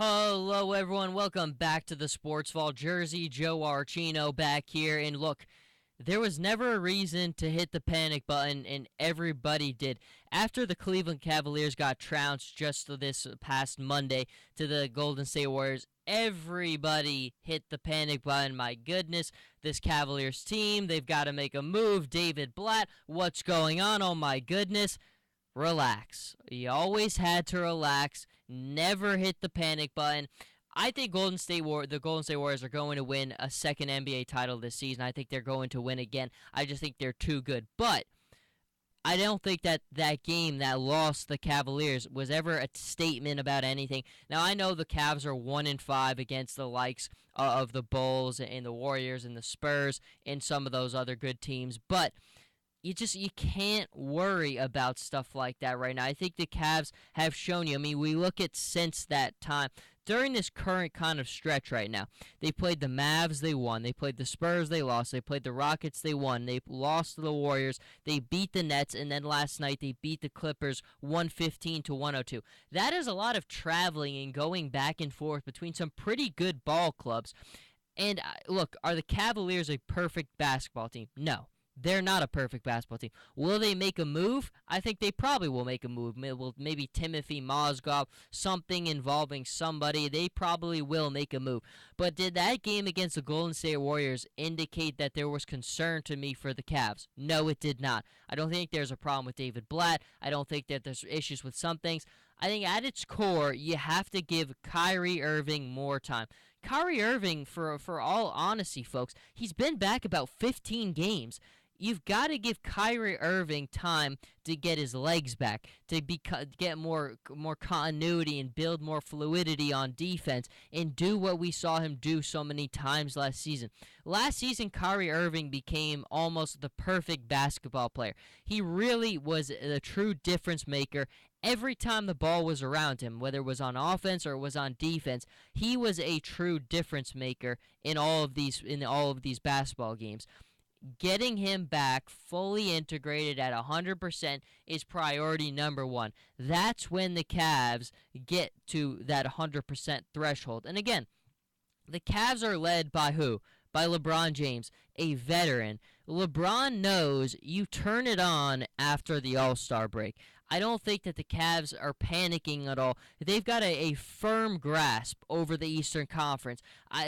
Hello, everyone. Welcome back to the Sports Vault. Jersey Joe Archino back here. And look, there was never a reason to hit the panic button, and everybody did. After the Cleveland Cavaliers got trounced just this past Monday to the Golden State Warriors, everybody hit the panic button. My goodness, this Cavaliers team, they've got to make a move. David Blatt, what's going on? Oh, my goodness. Relax. You always had to relax. Never hit the panic button. I think the Golden State Warriors are going to win a second NBA title this season. I think they're going to win again. I just think they're too good. But I don't think that game that lost the Cavaliers was ever a statement about anything. Now I know the Cavs are 1-5 against the likes of the Bulls and the Warriors and the Spurs and some of those other good teams, but you can't worry about stuff like that right now. I think the Cavs have shown you. I mean, we look at since that time, during this current kind of stretch right now, they played the Mavs, they won. They played the Spurs, they lost. They played the Rockets, they won. They lost to the Warriors, they beat the Nets, and then last night they beat the Clippers 115-102. That is a lot of traveling and going back and forth between some pretty good ball clubs. And look, are the Cavaliers a perfect basketball team? No. They're not a perfect basketball team. Will they make a move? I think they probably will make a move. Maybe Timothy Mozgov, something involving somebody. They probably will make a move. But did that game against the Golden State Warriors indicate that there was concern to me for the Cavs? No, it did not. I don't think there's a problem with David Blatt. I don't think that there's issues with some things. I think at its core, you have to give Kyrie Irving more time. Kyrie Irving, for all honesty, folks, he's been back about 15 games. You've got to give Kyrie Irving time to get his legs back, to get more continuity and build more fluidity on defense, and do what we saw him do so many times last season. Last season, Kyrie Irving became almost the perfect basketball player. He really was a true difference maker. Every time the ball was around him, whether it was on offense or it was on defense, he was a true difference maker in all of these basketball games. Getting him back fully integrated at 100% is priority number one. That's when the Cavs get to that 100% threshold. And again, the Cavs are led by who? By LeBron James, a veteran. LeBron knows you turn it on after the All-Star break. I don't think that the Cavs are panicking at all. They've got a firm grasp over the Eastern Conference.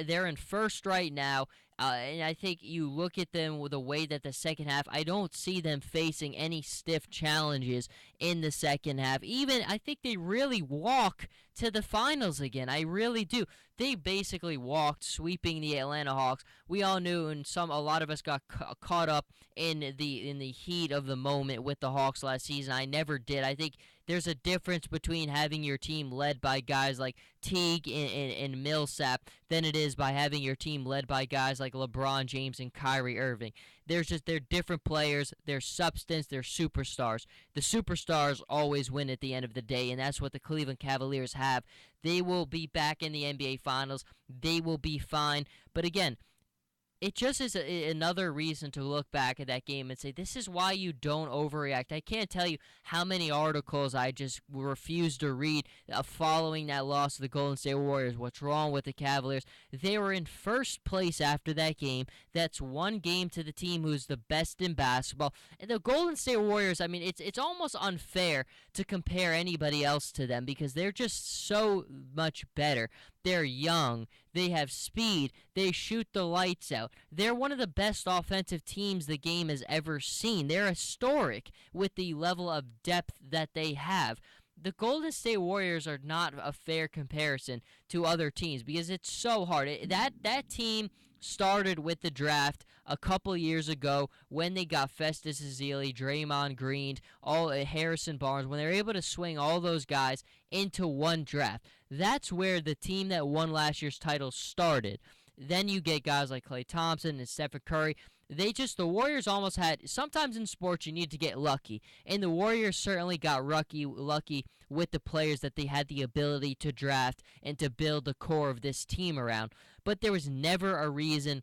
They're in first right now, and I think you look at them with the way that the second half, I don't see them facing any stiff challenges in the second half. Even, I think they really walk to the finals again. I really do. They basically walked, sweeping the Atlanta Hawks. We all knew, and a lot of us got caught up in the heat of the moment with the Hawks last season. I never did. I think there's a difference between having your team led by guys like Teague and Millsap than it is by having your team led by guys like LeBron James and Kyrie Irving. They're different players. They're substance. They're superstars. The superstars always win at the end of the day, and that's what the Cleveland Cavaliers have. They will be back in the NBA Finals. They will be fine. But again, it just is another reason to look back at that game and say, this is why you don't overreact. I can't tell you how many articles I just refuse to read following that loss to the Golden State Warriors. What's wrong with the Cavaliers? They were in first place after that game. That's one game to the team who's the best in basketball. And the Golden State Warriors, I mean, it's almost unfair to compare anybody else to them because they're just so much better. They're young. They have speed. They shoot the lights out. They're one of the best offensive teams the game has ever seen. They're historic with the level of depth that they have. The Golden State Warriors are not a fair comparison to other teams because it's so hard. That team started with the draft a couple years ago when they got Festus Ezeli, Draymond Green, Harrison Barnes, when they were able to swing all those guys into one draft. That's where the team that won last year's title started. Then you get guys like Klay Thompson and Stephen Curry. The Warriors almost had, sometimes in sports you need to get lucky, and the Warriors certainly got lucky with the players that they had the ability to draft and to build the core of this team around. But there was never a reason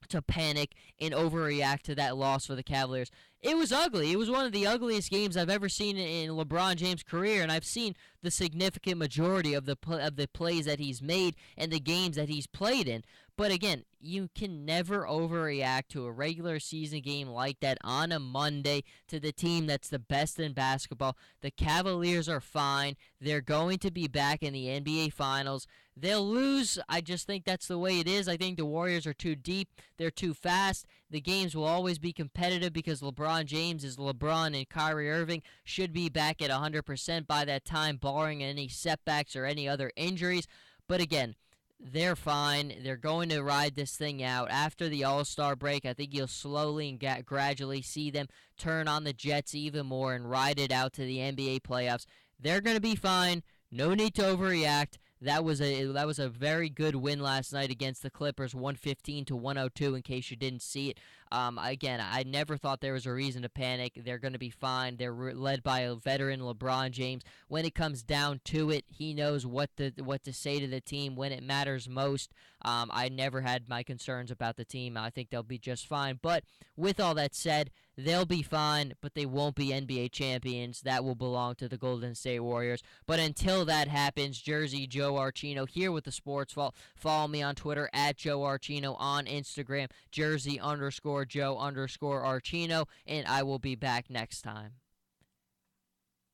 to panic and overreact to that loss for the Cavaliers. It was ugly. It was one of the ugliest games I've ever seen in LeBron James' career, and I've seen the significant majority of the plays that he's made and the games that he's played in. But again, you can never overreact to a regular season game like that on a Monday to the team that's the best in basketball. The Cavaliers are fine. They're going to be back in the NBA Finals. They'll lose. I just think that's the way it is. I think the Warriors are too deep. They're too fast. The games will always be competitive because LeBron James is LeBron, and Kyrie Irving should be back at 100% by that time, barring any setbacks or any other injuries. But again, they're fine. They're going to ride this thing out. After the All-Star break, I think you'll slowly and gradually see them turn on the Jets even more and ride it out to the NBA playoffs. They're going to be fine. No need to overreact. That was a very good win last night against the Clippers, 115-102. In case you didn't see it, again, I never thought there was a reason to panic. They're going to be fine. They're led by a veteran, LeBron James. When it comes down to it, he knows what to say to the team when it matters most. I never had my concerns about the team. I think they'll be just fine. But with all that said, they'll be fine, but they won't be NBA champions. That will belong to the Golden State Warriors. But until that happens, Jersey Joe Archino here with the Sports Vault. Follow me on Twitter at Joe Archino, on Instagram, Jersey_Joe_Archino, and I will be back next time.